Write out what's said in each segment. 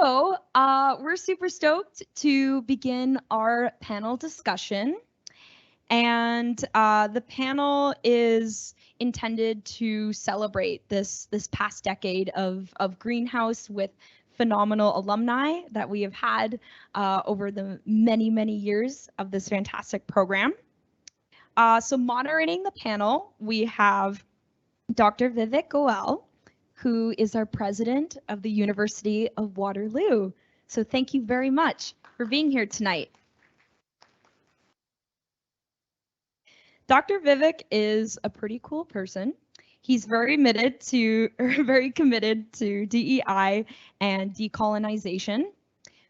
We're super stoked to begin our panel discussion. And the panel is intended to celebrate this past decade of GreenHouse with phenomenal alumni that we have had over the many years of this fantastic program. So moderating the panel, we have Dr. Vivek Goel, who is our president of the University of Waterloo. So thank you very much for being here tonight. Dr. Vivek is a pretty cool person. He's very committed to DEI and decolonization.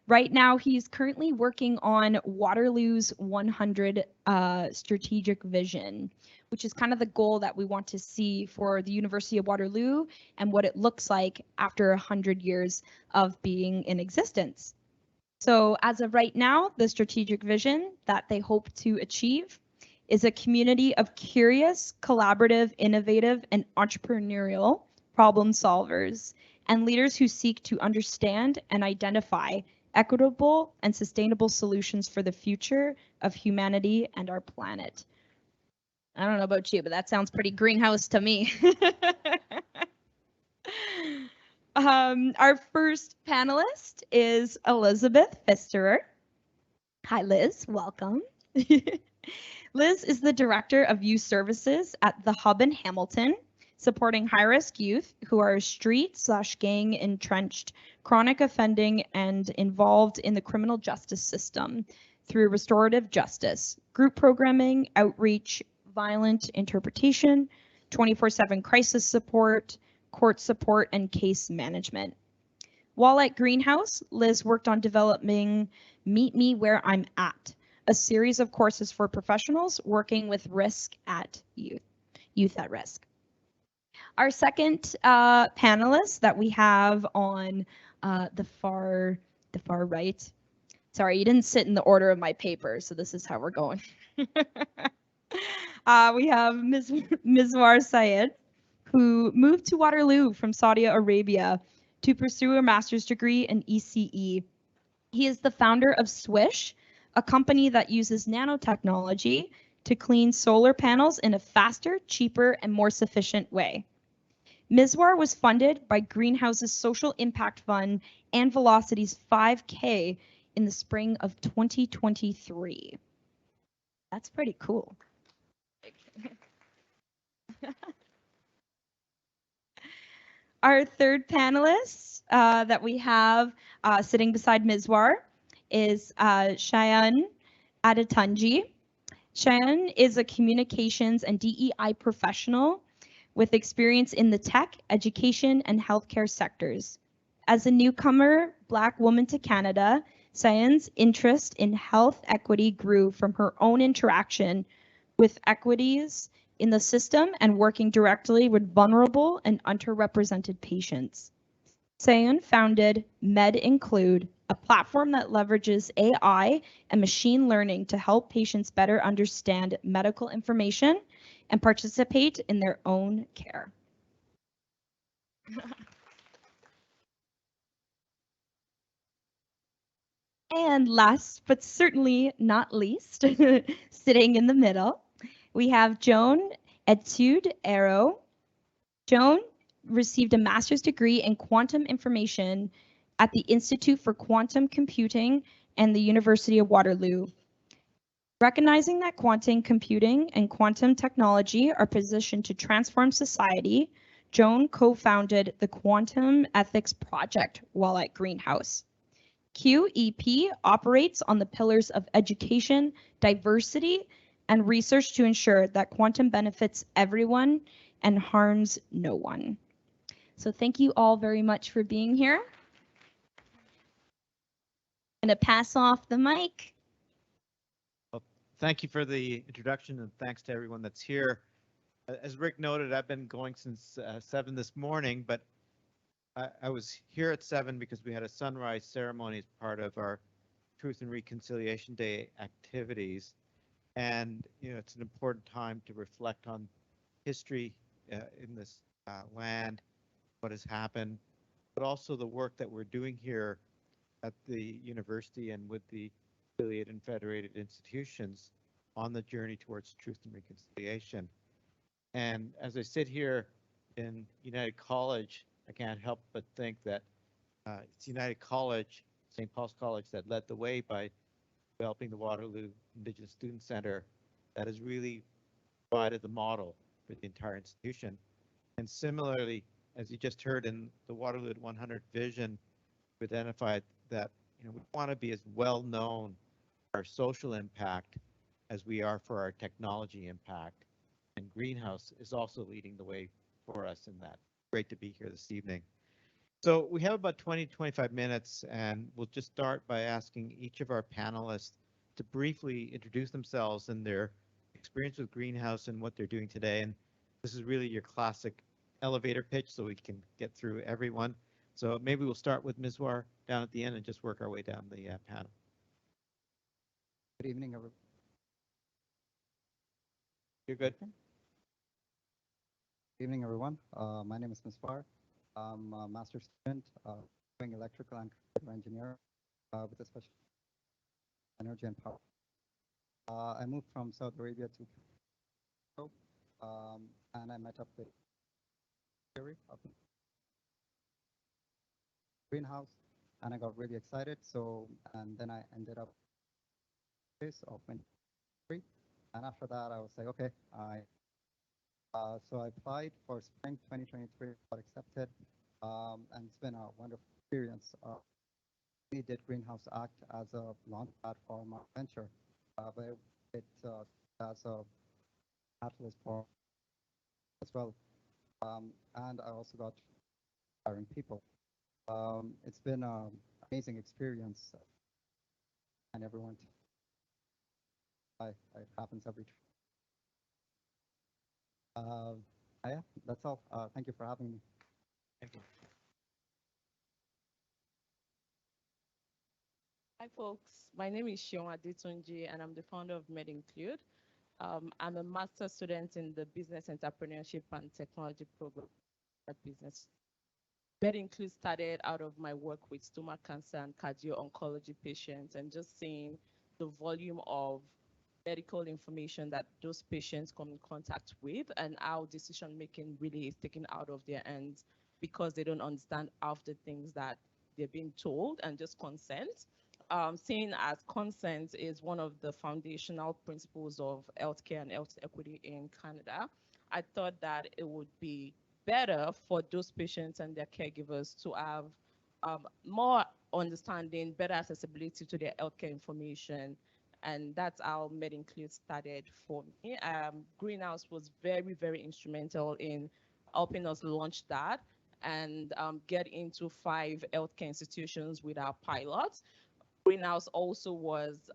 Right now, he's currently working on Waterloo's 100 strategic vision, which is kind of the goal that we want to see for the University of Waterloo and what it looks like after 100 years of being in existence. So as of right now, the strategic vision that they hope to achieve is a community of curious, collaborative, innovative, and entrepreneurial problem solvers and leaders who seek to understand and identify equitable and sustainable solutions for the future of humanity and our planet. I don't know about you, but that sounds pretty greenhouse to me. Our first panelist is Elizabeth Pfisterer. Hi, Liz. Welcome. Liz is the Director of Youth Services at the Hub in Hamilton, supporting high-risk youth who are street/gang entrenched, chronic offending, and involved in the criminal justice system through restorative justice, group programming, outreach, violent interpretation, 24/7 crisis support, court support, and case management. While at GreenHouse, Liz worked on developing Meet Me Where I'm At, a series of courses for professionals working with youth at risk. Our second panelist that we have on the far right. Sorry, you didn't sit in the order of my paper, so this is how we're going. We have Miswar Syed, who moved to Waterloo from Saudi Arabia to pursue a master's degree in ECE. He is the founder of Swish, a company that uses nanotechnology to clean solar panels in a faster, cheaper, and more sufficient way. Miswar was funded by GreenHouse's Social Impact Fund and Velocity's 5K in the spring of 2023. That's pretty cool. Our third panelist that we have sitting beside Miswar is Seun Adetunji. Seun is a communications and DEI professional with experience in the tech, education, and healthcare sectors. As a newcomer Black woman to Canada, Seun's interest in health equity grew from her own interaction with equities in the system and working directly with vulnerable and underrepresented patients. Seun founded MedInclude, a platform that leverages AI and machine learning to help patients better understand medical information and participate in their own care. And last, but certainly not least, sitting in the middle, we have Joan Etude Arrow. Joan received a master's degree in quantum information at the Institute for Quantum Computing and the University of Waterloo. Recognizing that quantum computing and quantum technology are positioned to transform society, Joan co-founded the Quantum Ethics Project while at GreenHouse. QEP operates on the pillars of education, diversity, and research to ensure that quantum benefits everyone and harms no one. So thank you all very much for being here. I'm going to pass off the mic. Well, thank you for the introduction and thanks to everyone that's here. As Rick noted, I've been going since 7 this morning, but I was here at 7 because we had a sunrise ceremony as part of our Truth and Reconciliation Day activities. And, you know, it's an important time to reflect on history in this land, what has happened, but also the work that we're doing here at the university and with the affiliated and federated institutions on the journey towards truth and reconciliation. And as I sit here in United College, I can't help but think that it's United College, St. Paul's College, that led the way by developing the Waterloo Indigenous Student Center that has really provided the model for the entire institution. And similarly, as you just heard in the Waterloo at 100 vision, we identified that we want to be as well known for our social impact as we are for our technology impact. And GreenHouse is also leading the way for us in that. Great to be here this evening. So we have about 20, 25 minutes, and we'll just start by asking each of our panelists to briefly introduce themselves and their experience with GreenHouse and what they're doing today. And this is really your classic elevator pitch, so we can get through everyone. So maybe we'll start with Miswar down at the end and just work our way down the panel. Good evening, everyone. You're good? Good evening, everyone. My name is Miswar. I'm a master's student doing electrical and computer engineering with a special energy and power. I moved from Saudi Arabia to Cairo, and I met up with Jerry up in GreenHouse, and I got really excited. And then I ended up this of 23, and after that, I was like, okay, so I applied for spring 2023, got accepted, and it's been a wonderful experience. We did GreenHouse Act as a launch pad for my venture, but it as a catalyst for as well. And I also got hiring people. It's been an amazing experience, and everyone. It happens every. Yeah, that's all. Thank you for having me. Thank you. Hi, folks. My name is Seun Adetunji, and I'm the founder of MedInclude. I'm a master's student in the Business Entrepreneurship and Technology program at Business. MedInclude started out of my work with stomach cancer and cardio-oncology patients and just seeing the volume of medical information that those patients come in contact with and how decision-making really is taken out of their hands because they don't understand half the things that they're being told and just consent. Seeing as consent is one of the foundational principles of healthcare and health equity in Canada, I thought that it would be better for those patients and their caregivers to have more understanding, better accessibility to their healthcare information. And that's how MedInclude started for me. GreenHouse was very, very instrumental in helping us launch that and get into 5 healthcare institutions with our pilots. GreenHouse also was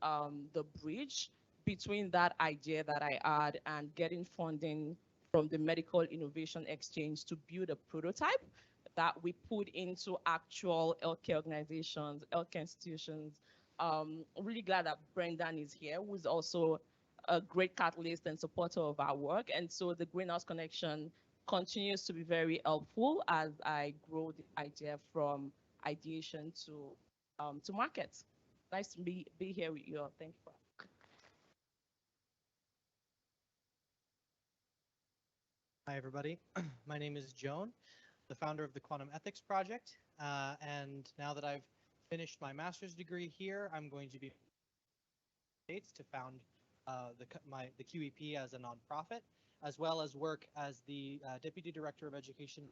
the bridge between that idea that I had and getting funding from the Medical Innovation Exchange to build a prototype that we put into actual healthcare organizations, healthcare institutions. Really glad that Brendan is here, who's also a great catalyst and supporter of our work. And so the GreenHouse Connection continues to be very helpful as I grow the idea from ideation to market. Nice to be here with you all. Thank you. Hi, everybody. My name is Joan, the founder of the Quantum Ethics Project. And now that I've finished my master's degree here, I'm going to be States to found the QEP as a nonprofit, as well as work as the Deputy Director of Education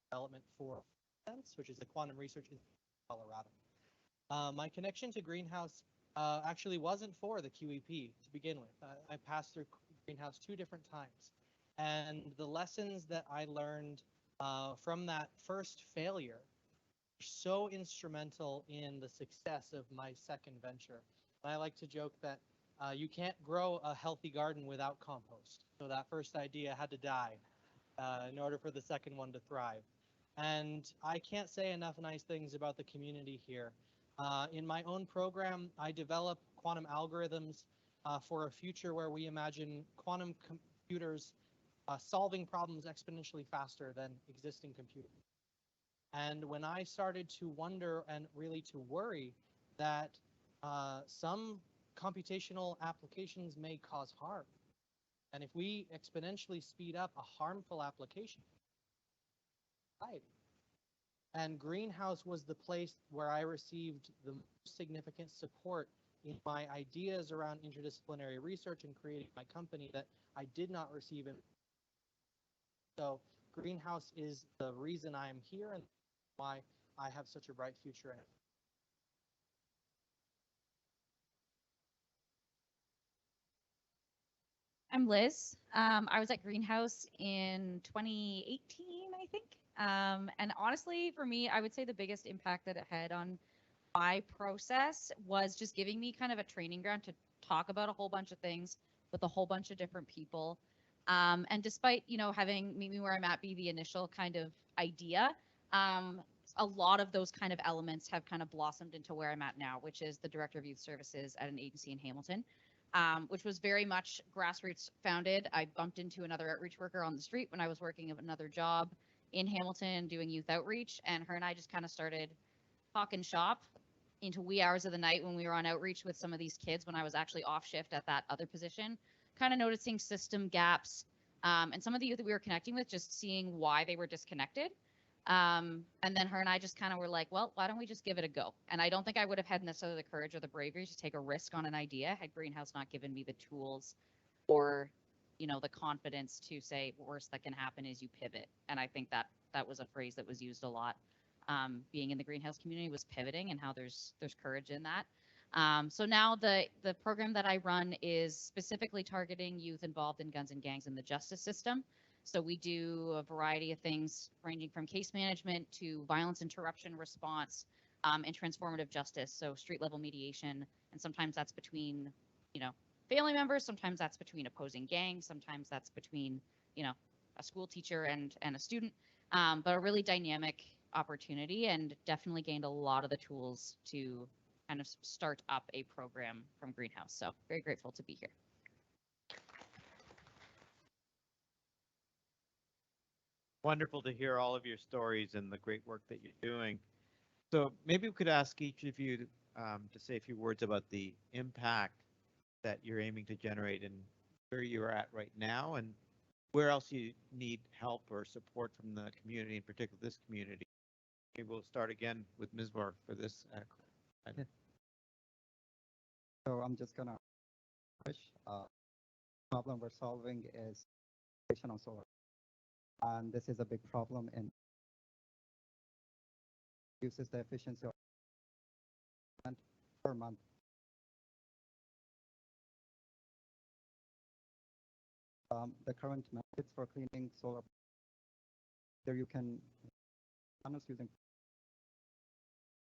Development for Sense, which is the Quantum Research Institute in Colorado. My connection to GreenHouse actually wasn't for the QEP to begin with. I passed through GreenHouse 2 different times. And the lessons that I learned from that first failure were so instrumental in the success of my second venture. And I like to joke that you can't grow a healthy garden without compost. So that first idea had to die in order for the second one to thrive. And I can't say enough nice things about the community here. In my own program, I develop quantum algorithms for a future where we imagine quantum computers solving problems exponentially faster than existing computers. And when I started to wonder and really to worry that some computational applications may cause harm. And if we exponentially speed up a harmful application, right? And GreenHouse was the place where I received the most significant support in my ideas around interdisciplinary research and creating my company that I did not receive in. So GreenHouse is the reason I am here and why I have such a bright future in it. I'm Liz. I was at GreenHouse in 2018, I think. And honestly, for me, I would say the biggest impact that it had on my process was just giving me kind of a training ground to talk about a whole bunch of things with a whole bunch of different people. And despite, having Meet Me Where I'm At be the initial kind of idea, a lot of those kind of elements have kind of blossomed into where I'm at now, which is the Director of Youth Services at an agency in Hamilton. Which was very much grassroots founded. I bumped into another outreach worker on the street when I was working another job in Hamilton doing youth outreach, and her and I just kind of started talking shop into wee hours of the night when we were on outreach with some of these kids when I was actually off shift at that other position, kind of noticing system gaps, and some of the youth that we were connecting with, just seeing why they were disconnected. And then her and I just kind of were like, well, why don't we just give it a go? And I don't think I would have had necessarily the courage or the bravery to take a risk on an idea had GreenHouse not given me the tools or, the confidence to say worst that can happen is you pivot. And I think that was a phrase that was used a lot. Being in the GreenHouse community was pivoting and how there's courage in that. So now the program that I run is specifically targeting youth involved in guns and gangs in the justice system. So we do a variety of things ranging from case management to violence interruption response and transformative justice. So street level mediation, and sometimes that's between, family members. Sometimes that's between opposing gangs. Sometimes that's between, a school teacher and a student. But a really dynamic opportunity, and definitely gained a lot of the tools to kind of start up a program from GreenHouse. So very grateful to be here. Wonderful to hear all of your stories and the great work that you're doing. So maybe we could ask each of you to say a few words about the impact that you're aiming to generate and where you're at right now and where else you need help or support from the community, in particular this community. Maybe we'll start again with Miswar for this. Yeah. So I'm just gonna push. Problem we're solving is on solar, and this is a big problem in uses the efficiency of per month. The current methods for cleaning solar, there you can panels using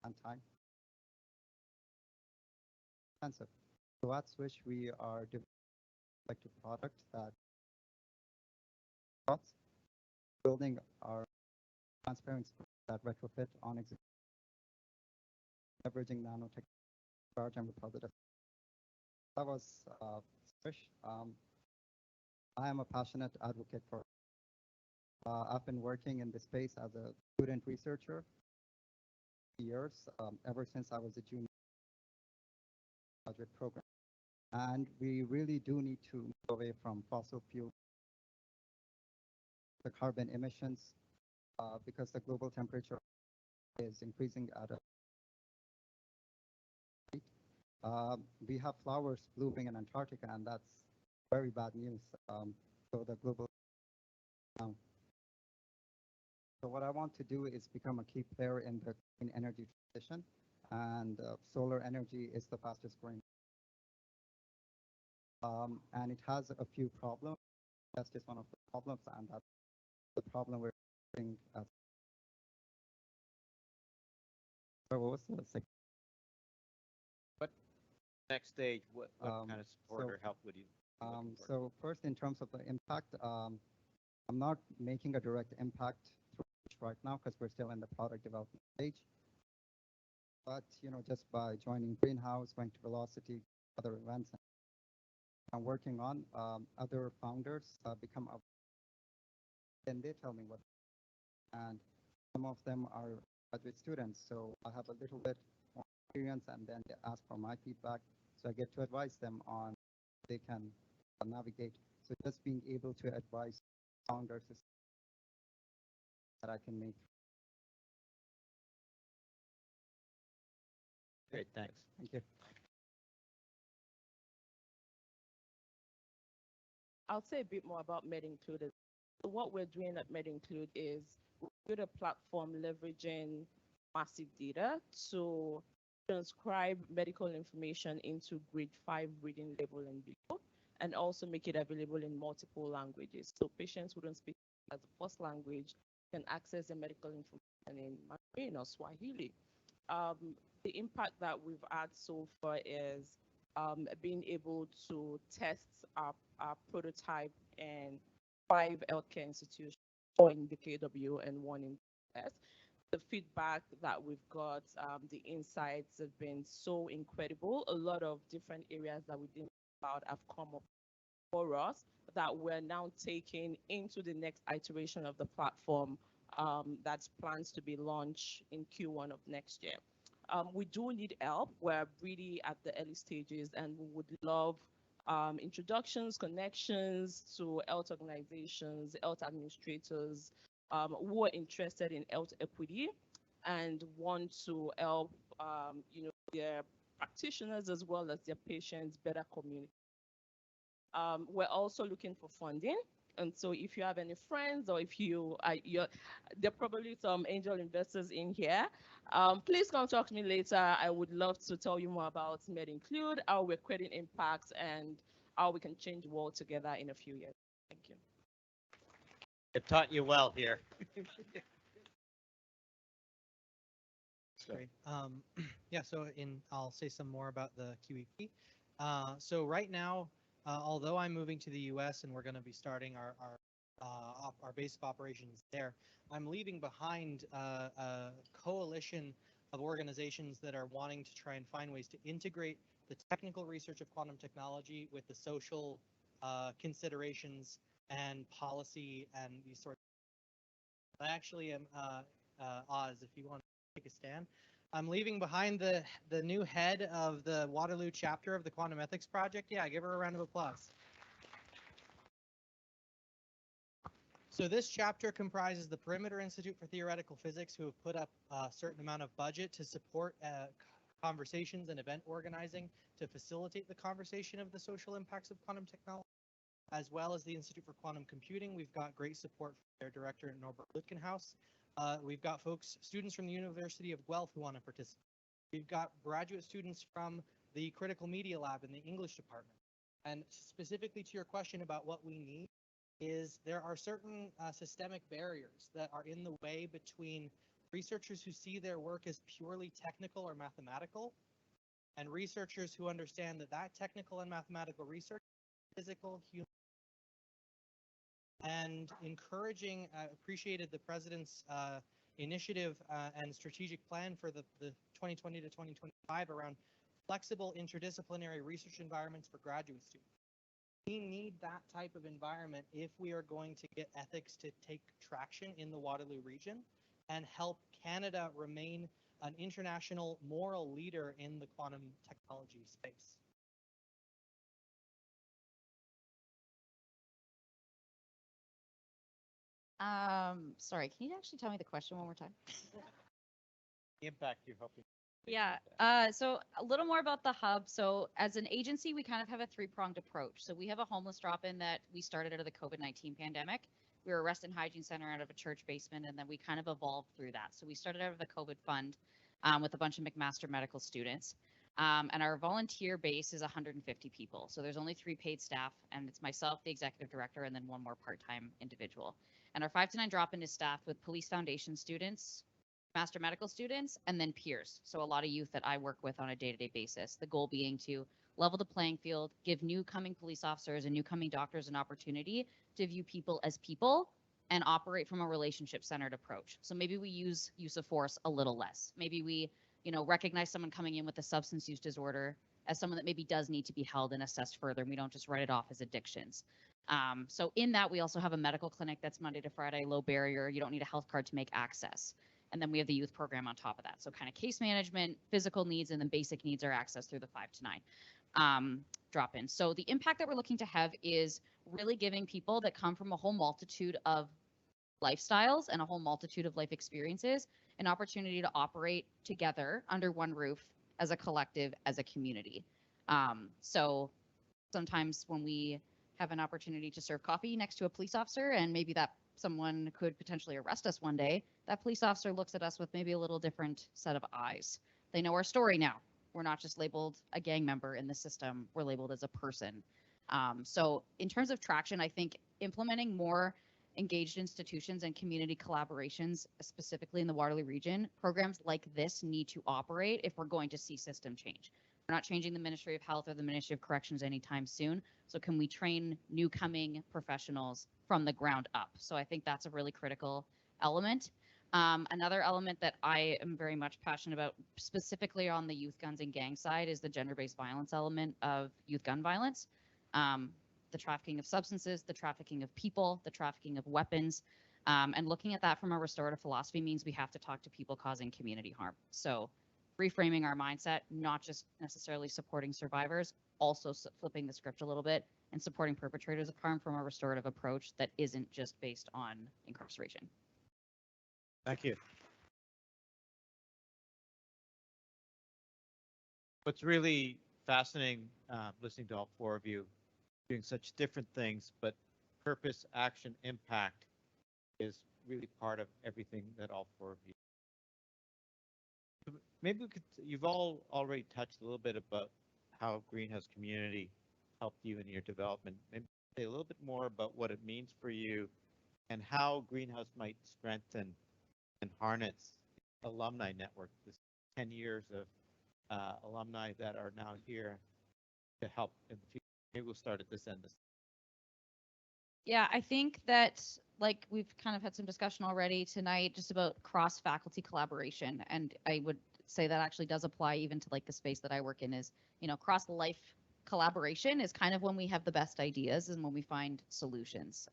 and time expensive. So at Swish, we are developing a product that building our transparent that retrofit on existing, leveraging nanotechnology charge and repository. That was Swish. I am a passionate advocate for. I've been working in this space as a student researcher for years, ever since I was a junior graduate program. And we really do need to move away from fossil fuel, the carbon emissions, because the global temperature is increasing at a rate. We have flowers blooming in Antarctica, and that's very bad news. So the global So what I want to do is become a key player in the clean energy transition, and solar energy is the fastest growing. And it has a few problems. That's just one of the problems, and that's the problem we're facing. So what was the second? What next stage? What kind of support or help would you? So first, in terms of the impact, I'm not making a direct impact right now because we're still in the product development stage. But just by joining GreenHouse, going to Velocity, other events I'm working on, other founders become up, and they tell me what, and some of them are graduate students, so I have a little bit more experience experience, and then they ask for my feedback. So I get to advise them on they can navigate. So just being able to advise founders that I can make. Great, thanks. Thank you. I'll say a bit more about MedInclude. So what we're doing at MedInclude is we build a platform leveraging massive data to transcribe medical information into grade 5 reading level and below, and also make it available in multiple languages. So patients who don't speak as a first language can access the medical information in Mandarin or Swahili. The impact that we've had so far is being able to test our prototype in 5 healthcare institutions, 4 in the KW and 1 in the US. The feedback that we've got, the insights have been so incredible. A lot of different areas that we didn't know about have come up for us that we're now taking into the next iteration of the platform that's plans to be launched in Q1 of next year. We do need help. We're really at the early stages, and we would love introductions, connections to health organizations, health administrators who are interested in health equity and want to help, their practitioners as well as their patients better communicate. We're also looking for funding. And so if you have any friends or if there are probably some angel investors in here, please come talk to me later. I would love to tell you more about MedInclude, how we're creating impact, and how we can change the world together in a few years. Thank you. It taught you well here. Great. Yeah, so I'll say some more about the QEP. So right now, although I'm moving to the US and we're going to be starting our base of operations there, I'm leaving behind a coalition of organizations that are wanting to try and find ways to integrate the technical research of quantum technology with the social considerations and policy and these sorts of things. I actually am, Oz, if you want to take a stand. I'm leaving behind the new head of the Waterloo chapter of the Quantum Ethics Project. Yeah, give her a round of applause. So this chapter comprises the Perimeter Institute for Theoretical Physics, who have put up a certain amount of budget to support conversations and event organizing to facilitate the conversation of the social impacts of quantum technology, as well as the Institute for Quantum Computing. We've got great support from their director, Norbert Lütgenhaus. We've got students from the University of Guelph who want to participate. We've got graduate students from the Critical Media Lab in the English department. And specifically to your question about what we need is there are certain systemic barriers that are in the way between researchers who see their work as purely technical or mathematical and researchers who understand that technical and mathematical research is physical, human, and encouraging. Appreciated the president's initiative and strategic plan for the 2020 to 2025 around flexible interdisciplinary research environments for graduate students. We need that type of environment if we are going to get ethics to take traction in the Waterloo region and help Canada remain an international moral leader in the quantum technology space. Sorry, can you actually tell me the question one more time? The impact you're hoping. Yeah, so a little more about the hub. So as an agency, we kind of have a three-pronged approach. So we have a homeless drop-in that we started out of the COVID-19 pandemic. We were a rest and hygiene center out of a church basement, and then we kind of evolved through that. So we started out of the COVID fund with a bunch of McMaster medical students. And our volunteer base is 150 people. So there's only 3 paid staff, and it's myself, the executive director, and then 1 more part-time individual. And our 5 to 9 drop-in is staffed with police foundation students, master medical students, and then peers. So a lot of youth that I work with on a day-to-day basis. The goal being to level the playing field, give new coming police officers and new coming doctors an opportunity to view people as people and operate from a relationship-centered approach. So maybe we use of force a little less. Maybe we, recognize someone coming in with a substance use disorder as someone that maybe does need to be held and assessed further. And we don't just write it off as addictions. So in that, we also have a medical clinic that's Monday to Friday, low barrier. You don't need a health card to make access. And then we have the youth program on top of that. So kind of case management, physical needs, and then basic needs are access through the 5 to 9 drop-in. So the impact that we're looking to have is really giving people that come from a whole multitude of lifestyles and a whole multitude of life experiences an opportunity to operate together under one roof as a collective, as a community. So sometimes when we have an opportunity to serve coffee next to a police officer, and maybe that someone could potentially arrest us one day, that police officer looks at us with maybe a little different set of eyes. They know our story now. We're not just labeled a gang member in the system, we're labeled as a person. So in terms of traction, I think implementing more engaged institutions and community collaborations, specifically in the Waterloo region, programs like this need to operate if we're going to see system change. We're not changing the Ministry of Health or the Ministry of Corrections anytime soon. So can we train new coming professionals from the ground up? So I think that's a really critical element. Another element that I am very much passionate about, specifically on the youth guns and gang side, is the gender-based violence element of youth gun violence. The trafficking of substances, the trafficking of people, the trafficking of weapons. And looking at that from a restorative philosophy means we have to talk to people causing community harm. So reframing our mindset, not just necessarily supporting survivors, also flipping the script a little bit and supporting perpetrators of harm from a restorative approach that isn't just based on incarceration. Thank you. What's really fascinating listening to all 4 of you doing such different things, but purpose, action, impact is really part of everything that all 4 of you. Maybe we could, you've all already touched a little bit about how GreenHouse community helped you in your development. Maybe say a little bit more about what it means for you and how GreenHouse might strengthen and harness alumni network, this 10 years of alumni that are now here to help in the future. Maybe we'll start at this end. Yeah, I think that, like, we've kind of had some discussion already tonight just about cross-faculty collaboration. And I would say that actually does apply even to like the space that I work in is, you know, cross-life collaboration is kind of when we have the best ideas and when we find solutions.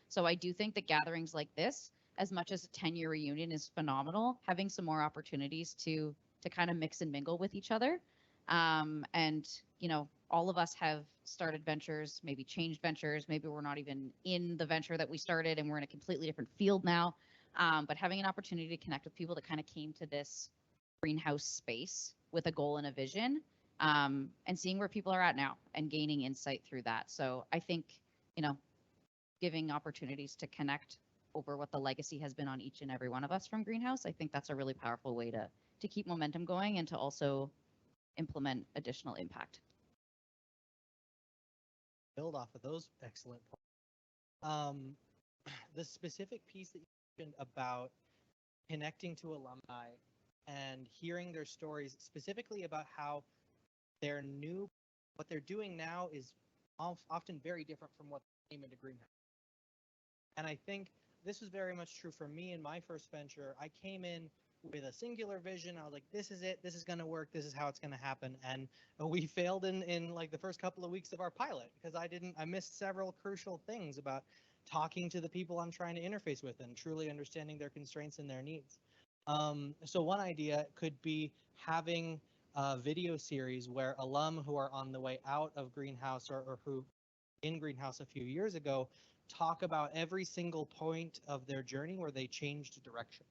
So I do think that gatherings like this, as much as a 10-year reunion is phenomenal, having some more opportunities to kind of mix and mingle with each other. And, you know, all of us have started ventures, maybe changed ventures. Maybe we're not even in the venture that we started and we're in a completely different field now. But having an opportunity to connect with people that kind of came to this GreenHouse space with a goal and a vision, and seeing where people are at now and gaining insight through that. So I think, you know, giving opportunities to connect over what the legacy has been on each and every one of us from GreenHouse, I think that's a really powerful way to keep momentum going and to also implement additional impact. Build off of those excellent points. The specific piece that you mentioned about connecting to alumni and hearing their stories, specifically about how what they're doing now is often very different from what came into GreenHouse. And I think this was very much true for me in my first venture. I came in with a singular vision. I was like, this is it. This is going to work. This is how it's going to happen. And we failed in like the first couple of weeks of our pilot because I missed several crucial things about talking to the people I'm trying to interface with and truly understanding their constraints and their needs. So one idea could be having a video series where alum who are on the way out of GreenHouse or who in GreenHouse a few years ago talk about every single point of their journey where they changed direction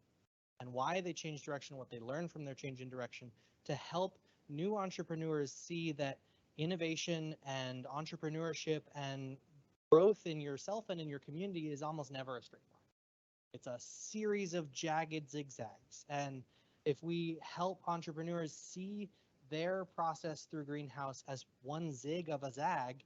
and why they changed direction, what they learned from their change in direction, to help new entrepreneurs see that innovation and entrepreneurship and growth in yourself and in your community is almost never a straight line. It's a series of jagged zigzags. And if we help entrepreneurs see their process through GreenHouse as one zig of a zag,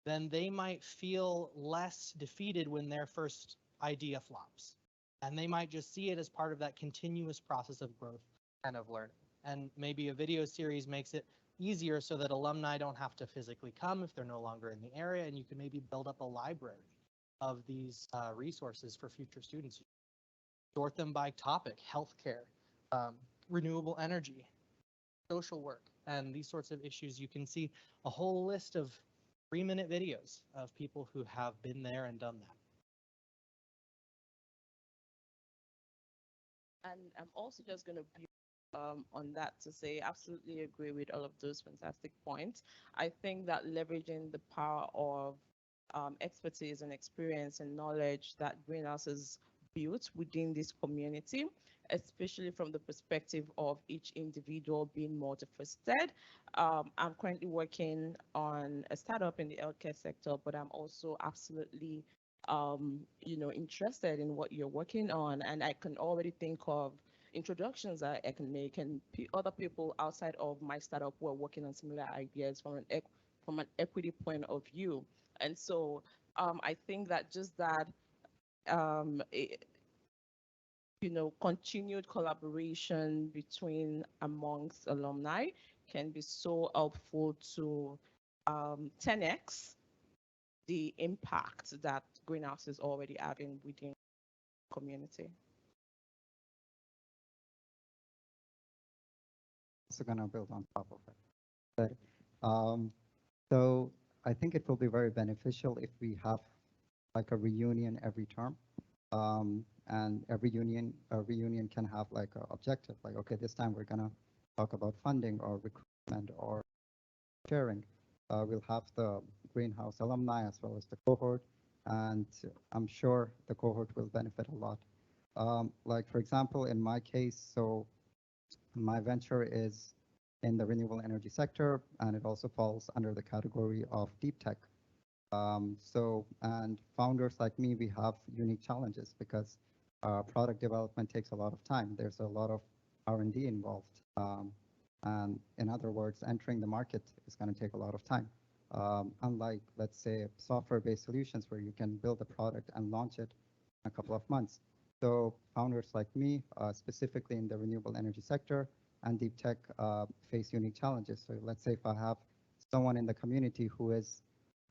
then they might feel less defeated when their first idea flops. And they might just see it as part of that continuous process of growth and of learning. And maybe a video series makes it easier so that alumni don't have to physically come if they're no longer in the area, and you can maybe build up a library of these resources for future students. Sort them by topic: healthcare, renewable energy, social work, and these sorts of issues. You can see a whole list of 3-minute videos of people who have been there and done that. And I'm also just going to build on that to say, absolutely agree with all of those fantastic points. I think that leveraging the power of expertise and experience and knowledge that Greenhouse has built within this community, especially from the perspective of each individual being multifaceted. I'm currently working on a startup in the healthcare sector, but I'm also absolutely interested in what you're working on, and I can already think of introductions that I can make, and other people outside of my startup who are working on similar ideas from an equity point of view. And so I think that just that continued collaboration between amongst alumni can be so helpful to 10x the impact that Greenhouse is already having within the community. Also gonna build on top of it. So I think it will be very beneficial if we have like a reunion every term. And every reunion can have like an objective, like, okay, this time we're gonna talk about funding or recruitment or sharing. We'll have the Greenhouse alumni as well as the cohort, and I'm sure the cohort will benefit a lot. Like for example, in my case, so my venture is in the renewable energy sector, and it also falls under the category of deep tech. And founders like me, we have unique challenges because product development takes a lot of time. There's a lot of R&D involved. And in other words, entering the market is going to take a lot of time. Unlike, let's say, software-based solutions where you can build a product and launch it in a couple of months. So founders like me, specifically in the renewable energy sector and deep tech, face unique challenges. So let's say if I have someone in the community who is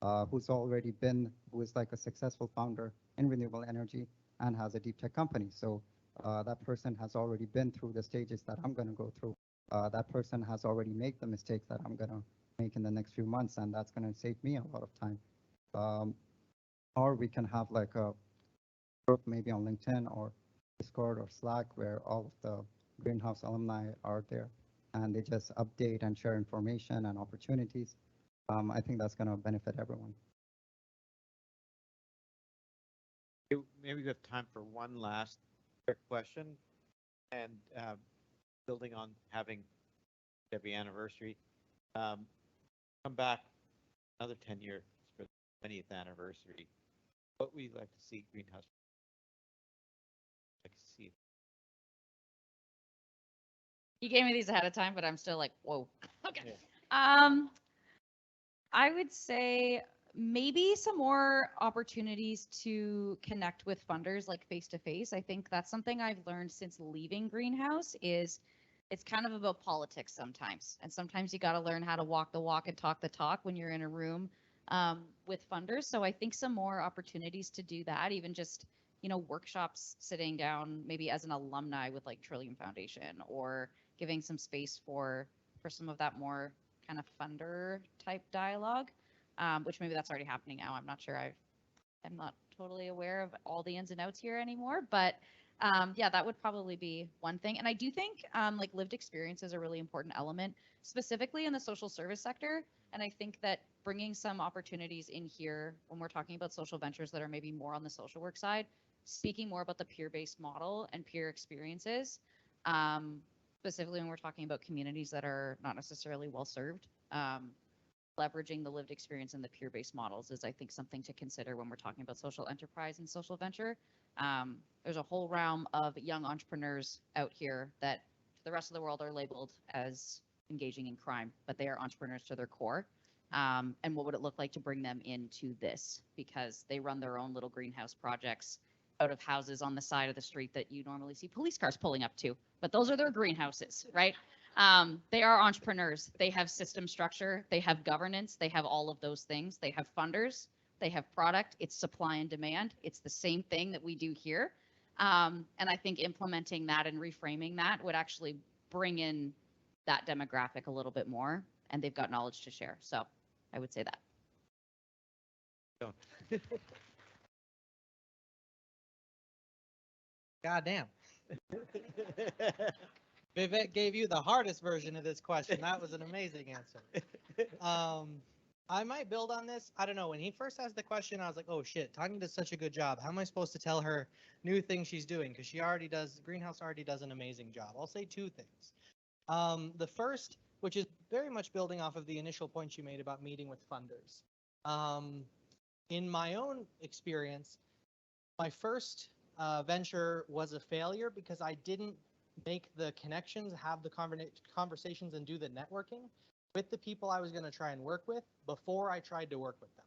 like a successful founder in renewable energy and has a deep tech company. So that person has already been through the stages that I'm going to go through. That person has already made the mistakes that I'm going to make in the next few months, and that's going to save me a lot of time. Or we can have like a group maybe on LinkedIn or Discord or Slack where all of the Greenhouse alumni are there, and they just update and share information and opportunities. I think that's going to benefit everyone. Maybe we have time for one last quick question, and building on having every anniversary, come back another 10 years for the 20th anniversary. What would you like to see Greenhouse? Like to see. You gave me these ahead of time, but I'm still like, whoa. Okay. Yeah. I would say maybe some more opportunities to connect with funders like face to face. I think that's something I've learned since leaving Greenhouse is it's kind of about politics sometimes. And sometimes you got to learn how to walk the walk and talk the talk when you're in a room with funders. So I think some more opportunities to do that, even just, workshops sitting down maybe as an alumni with like Trillium Foundation or giving some space for some of that more kind of funder type dialogue, which maybe that's already happening now. I'm not sure. I'm not totally aware of all the ins and outs here anymore, but yeah, that would probably be one thing. And I do think like lived experience is a really important element, specifically in the social service sector. And I think that bringing some opportunities in here when we're talking about social ventures that are maybe more on the social work side, speaking more about the peer-based model and peer experiences, specifically when we're talking about communities that are not necessarily well served. Leveraging the lived experience and the peer-based models is, I think, something to consider when we're talking about social enterprise and social venture. There's a whole realm of young entrepreneurs out here that to the rest of the world are labeled as engaging in crime, but they are entrepreneurs to their core. And what would it look like to bring them into this? Because they run their own little greenhouse projects out of houses on the side of the street that you normally see police cars pulling up to, but those are their greenhouses, right? They are entrepreneurs. They have system structure. They have governance. They have all of those things. They have funders. They have product. It's supply and demand. It's the same thing that we do here. And I think implementing that and reframing that would actually bring in that demographic a little bit more, and they've got knowledge to share. So I would say that. God damn. Vivek gave you the hardest version of this question. That was an amazing answer. I might build on this. I don't know. When he first asked the question, I was like, oh shit, Tanya does such a good job. How am I supposed to tell her new things she's doing? Because she already does, GreenHouse already does an amazing job. I'll say two things. The first, which is very much building off of the initial point you made about meeting with funders. In my own experience, my first venture was a failure because I didn't make the connections, have the conversations, and do the networking with the people I was going to try and work with before I tried to work with them.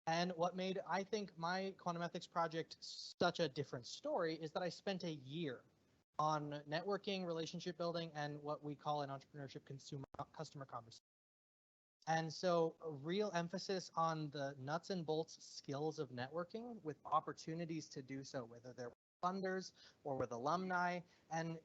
And what made, I think, my quantum ethics project such a different story is that I spent a year on networking, relationship building, and what we call in entrepreneurship customer conversation. And so a real emphasis on the nuts and bolts skills of networking with opportunities to do so, whether they're funders or with alumni, and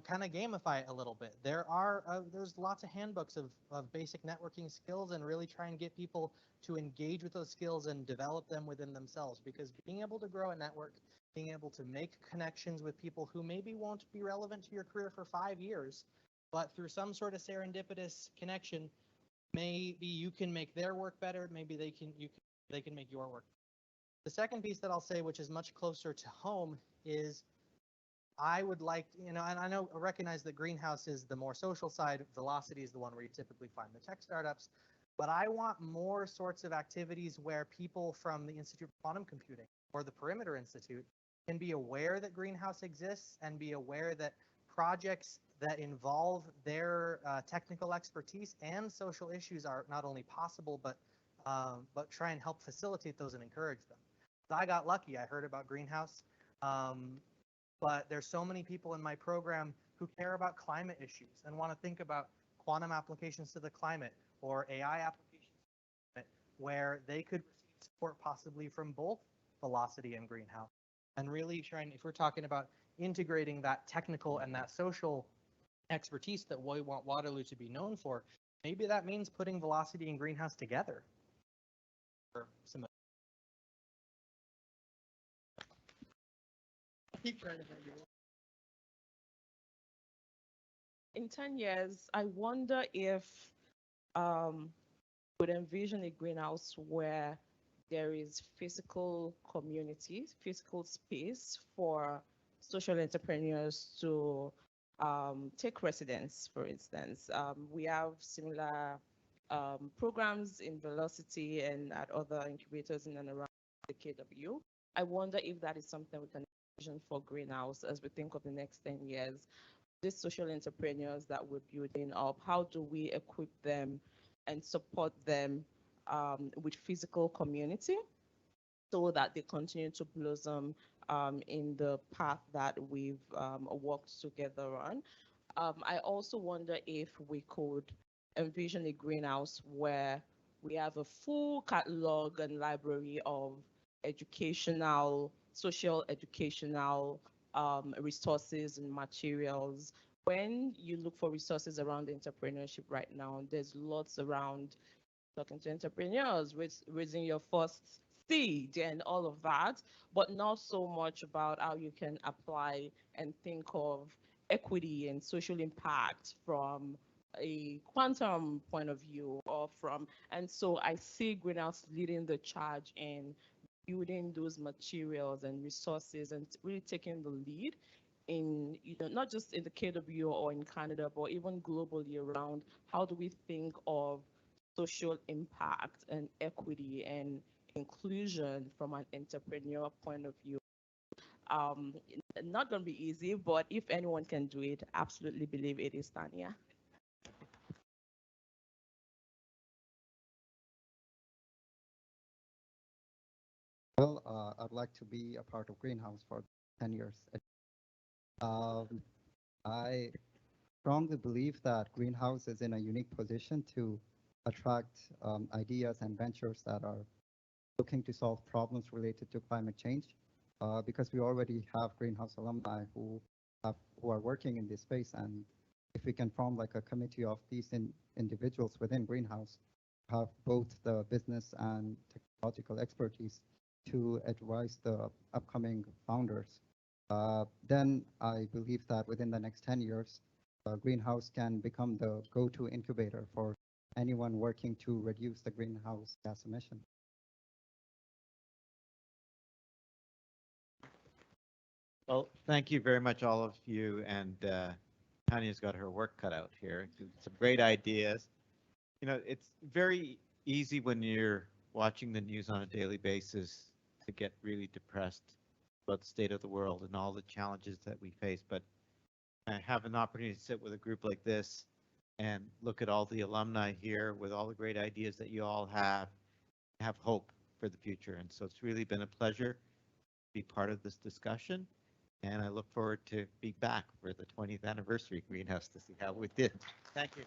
kind of gamify it a little bit. There's lots of handbooks of basic networking skills, and really try and get people to engage with those skills and develop them within themselves, because being able to grow a network, being able to make connections with people who maybe won't be relevant to your career for 5 years, but through some sort of serendipitous connection, maybe you can make their work better, maybe they can make your work. The second piece that I'll say, which is much closer to home, is I would like, and I recognize that GreenHouse is the more social side, Velocity is the one where you typically find the tech startups, but I want more sorts of activities where people from the Institute of Quantum Computing or the Perimeter Institute can be aware that GreenHouse exists and be aware that projects that involve their technical expertise and social issues are not only possible, but try and help facilitate those and encourage them. I got lucky. I heard about GreenHouse, but there's so many people in my program who care about climate issues and want to think about quantum applications to the climate or AI applications to the climate, where they could receive support possibly from both Velocity and GreenHouse. And really trying, if we're talking about integrating that technical and that social expertise that we want Waterloo to be known for, maybe that means putting Velocity and GreenHouse together. Or some In 10 years, I wonder if would envision a greenhouse where there is physical community, physical space for social entrepreneurs to take residence, for instance. We have similar programs in Velocity and at other incubators in and around the KW. I wonder if that is something we can envision for Greenhouse as we think of the next 10 years. These social entrepreneurs that we're building up, how do we equip them and support them with physical community so that they continue to blossom in the path that we've worked together on. I also wonder if we could envision a greenhouse where we have a full catalog and library of educational, social educational resources and materials. When you look for resources around entrepreneurship right now, there's lots around talking to entrepreneurs, raising your first seed and all of that, but not so much about how you can apply and think of equity and social impact from a quantum point of view and so I see Greenhouse leading the charge in building those materials and resources and really taking the lead in, not just in the KW or in Canada, but even globally around how do we think of social impact and equity and inclusion from an entrepreneurial point of view. Um, Not going to be easy, but if anyone can do it, absolutely believe it is Tanya. Well, I'd like to be a part of Greenhouse for 10 years. I strongly believe that Greenhouse is in a unique position to attract ideas and ventures that are looking to solve problems related to climate change, because we already have Greenhouse alumni who are working in this space, and if we can form like a committee of these individuals within Greenhouse, have both the business and technological expertise to advise the upcoming founders Then I believe that within the next 10 years, Greenhouse can become the go-to incubator for anyone working to reduce the greenhouse gas emission. Well, thank you very much, all of you. And Tanya's got her work cut out here. Some great ideas. You know, it's very easy when you're watching the news on a daily basis to get really depressed about the state of the world and all the challenges that we face. But I have an opportunity to sit with a group like this and look at all the alumni here with all the great ideas that you all have hope for the future. And so it's really been a pleasure to be part of this discussion. And I look forward to be back for the 20th anniversary Greenhouse to see how we did. Thank you.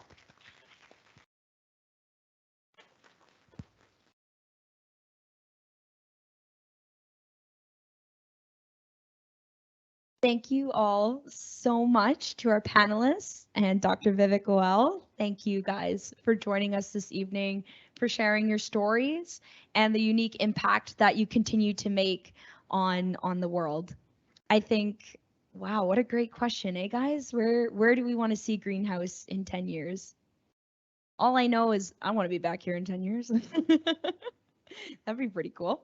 Thank you all so much to our panelists and Dr. Vivek Goel. Thank you guys for joining us this evening, for sharing your stories and the unique impact that you continue to make on the world. I think, wow, what a great question, eh, guys? Where do we want to see Greenhouse in 10 years? All I know is I want to be back here in 10 years. That'd be pretty cool.